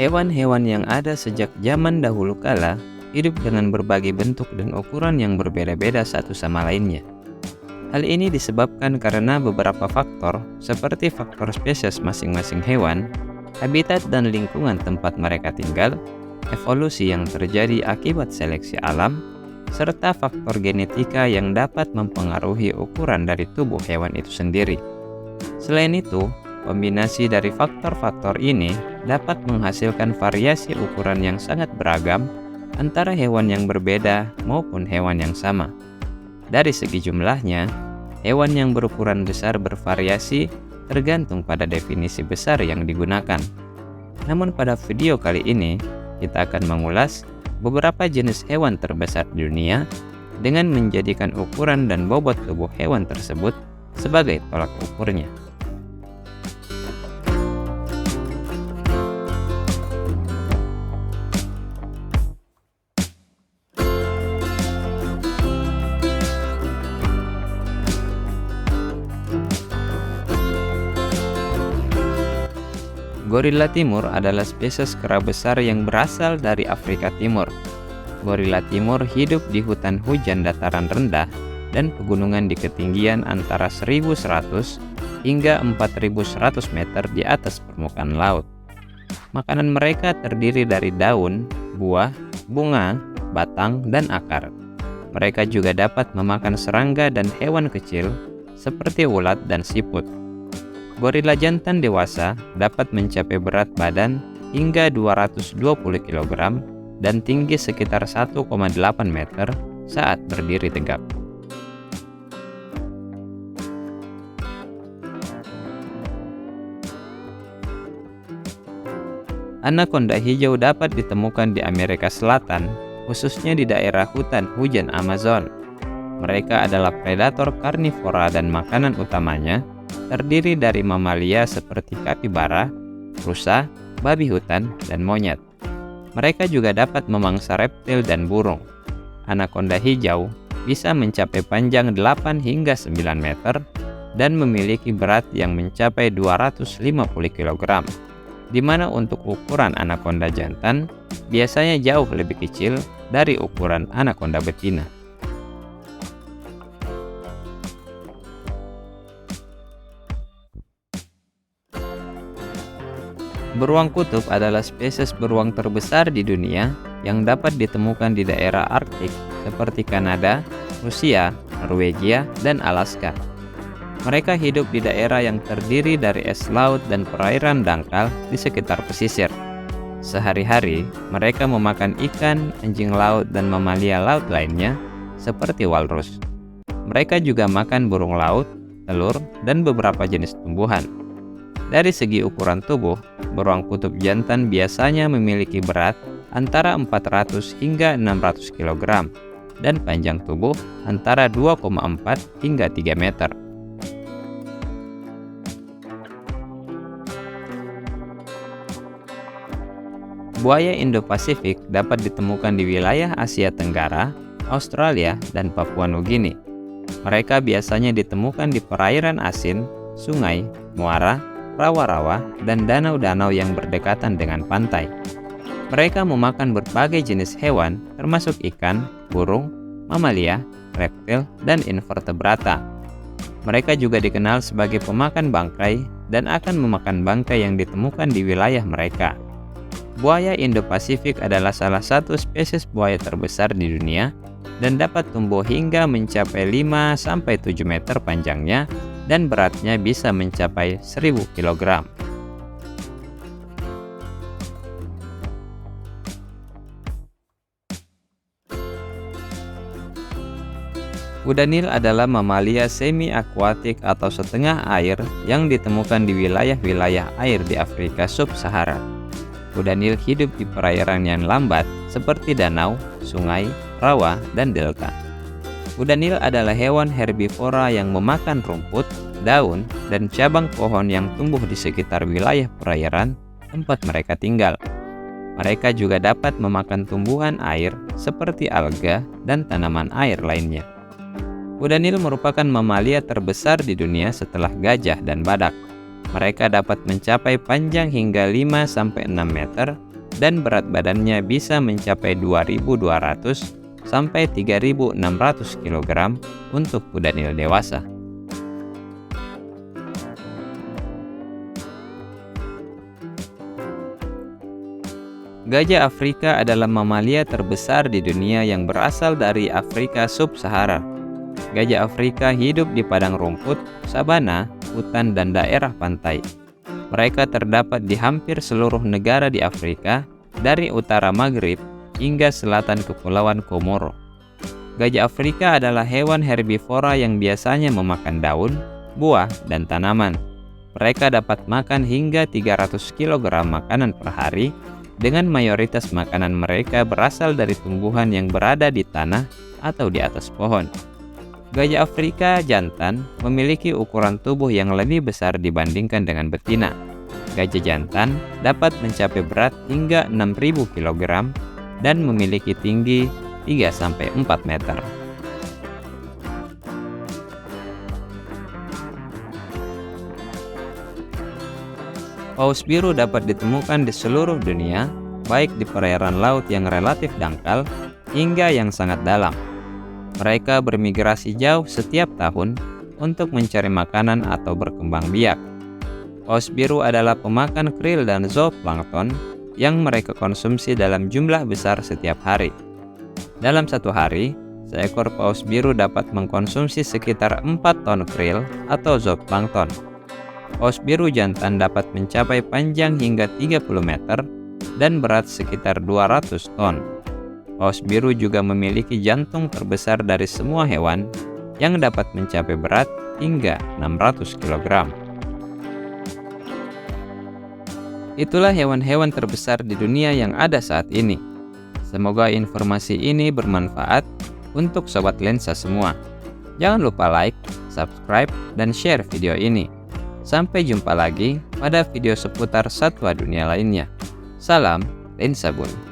Hewan-hewan yang ada sejak zaman dahulu kala hidup dengan berbagai bentuk dan ukuran yang berbeda-beda satu sama lainnya. Hal ini disebabkan karena beberapa faktor seperti faktor spesies masing-masing hewan, habitat dan lingkungan tempat mereka tinggal, evolusi yang terjadi akibat seleksi alam, serta faktor genetika yang dapat mempengaruhi ukuran dari tubuh hewan itu sendiri. Selain itu, kombinasi dari faktor-faktor ini dapat menghasilkan variasi ukuran yang sangat beragam antara hewan yang berbeda maupun hewan yang sama. Dari segi jumlahnya, hewan yang berukuran besar bervariasi tergantung pada definisi besar yang digunakan. Namun pada video kali ini, kita akan mengulas beberapa jenis hewan terbesar di dunia dengan menjadikan ukuran dan bobot tubuh hewan tersebut sebagai tolak ukurnya. Gorila timur adalah spesies kera besar yang berasal dari Afrika Timur. Gorila timur hidup di hutan hujan dataran rendah dan pegunungan di ketinggian antara 1.100 hingga 4.100 meter di atas permukaan laut. Makanan mereka terdiri dari daun, buah, bunga, batang, dan akar. Mereka juga dapat memakan serangga dan hewan kecil seperti ulat dan siput. Gorila jantan dewasa dapat mencapai berat badan hingga 220 kg dan tinggi sekitar 1,8 meter saat berdiri tegak. Anaconda hijau dapat ditemukan di Amerika Selatan, khususnya di daerah hutan hujan Amazon. Mereka adalah predator karnivora dan makanan utamanya terdiri dari mamalia seperti kapibara, rusa, babi hutan, dan monyet. Mereka juga dapat memangsa reptil dan burung. Anaconda hijau bisa mencapai panjang 8 hingga 9 meter dan memiliki berat yang mencapai 250 kg, di mana untuk ukuran anaconda jantan biasanya jauh lebih kecil dari ukuran anaconda betina. Beruang kutub adalah spesies beruang terbesar di dunia yang dapat ditemukan di daerah Arktik seperti Kanada, Rusia, Norwegia, dan Alaska. Mereka hidup di daerah yang terdiri dari es laut dan perairan dangkal di sekitar pesisir. Sehari-hari, mereka memakan ikan, anjing laut, dan mamalia laut lainnya seperti walrus. Mereka juga makan burung laut, telur, dan beberapa jenis tumbuhan. Dari segi ukuran tubuh, beruang kutub jantan biasanya memiliki berat antara 400 hingga 600 kg dan panjang tubuh antara 2,4 hingga 3 meter. Buaya Indo-Pasifik dapat ditemukan di wilayah Asia Tenggara, Australia, dan Papua Nugini. Mereka biasanya ditemukan di perairan asin, sungai, muara, rawa-rawa, dan danau-danau yang berdekatan dengan pantai. Mereka memakan berbagai jenis hewan termasuk ikan, burung, mamalia, reptil, dan invertebrata. Mereka juga dikenal sebagai pemakan bangkai dan akan memakan bangkai yang ditemukan di wilayah mereka. Buaya Indo-Pasifik adalah salah satu spesies buaya terbesar di dunia dan dapat tumbuh hingga mencapai 5-7 meter panjangnya dan beratnya bisa mencapai 1.000 kg. Kuda Nil adalah mamalia semi-akuatik atau setengah air yang ditemukan di wilayah-wilayah air di Afrika Sub-Sahara. Kuda Nil hidup di perairan yang lambat seperti danau, sungai, rawa, dan delta. Kuda Nil adalah hewan herbivora yang memakan rumput, daun, dan cabang pohon yang tumbuh di sekitar wilayah perairan tempat mereka tinggal. Mereka juga dapat memakan tumbuhan air seperti alga dan tanaman air lainnya. Kuda Nil merupakan mamalia terbesar di dunia setelah gajah dan badak. Mereka dapat mencapai panjang hingga 5-6 meter dan berat badannya bisa mencapai 2.200 sampai 3.600 kg untuk kuda Nil dewasa. Gajah Afrika adalah mamalia terbesar di dunia yang berasal dari Afrika Sub-Sahara. Gajah Afrika hidup di padang rumput, sabana, hutan, dan daerah pantai. Mereka terdapat di hampir seluruh negara di Afrika, dari utara Maghrib hingga selatan Kepulauan Komoro. Gajah Afrika adalah hewan herbivora yang biasanya memakan daun, buah, dan tanaman. Mereka dapat makan hingga 300 kg makanan per hari, dengan mayoritas makanan mereka berasal dari tumbuhan yang berada di tanah atau di atas pohon. Gajah Afrika jantan memiliki ukuran tubuh yang lebih besar dibandingkan dengan betina. Gajah jantan dapat mencapai berat hingga 6.000 kg dan memiliki tinggi 3-4 meter. Paus biru dapat ditemukan di seluruh dunia, baik di perairan laut yang relatif dangkal hingga yang sangat dalam. Mereka bermigrasi jauh setiap tahun untuk mencari makanan atau berkembang biak. Paus biru adalah pemakan krill dan zooplankton yang mereka konsumsi dalam jumlah besar setiap hari. Dalam satu hari, seekor paus biru dapat mengkonsumsi sekitar 4 ton krill atau zooplankton. Paus biru jantan dapat mencapai panjang hingga 30 meter dan berat sekitar 200 ton. Paus biru juga memiliki jantung terbesar dari semua hewan yang dapat mencapai berat hingga 600 kg. Itulah hewan-hewan terbesar di dunia yang ada saat ini. Semoga informasi ini bermanfaat untuk Sobat Lensa semua. Jangan lupa like, subscribe, dan share video ini. Sampai jumpa lagi pada video seputar satwa dunia lainnya. Salam Lensa Bun.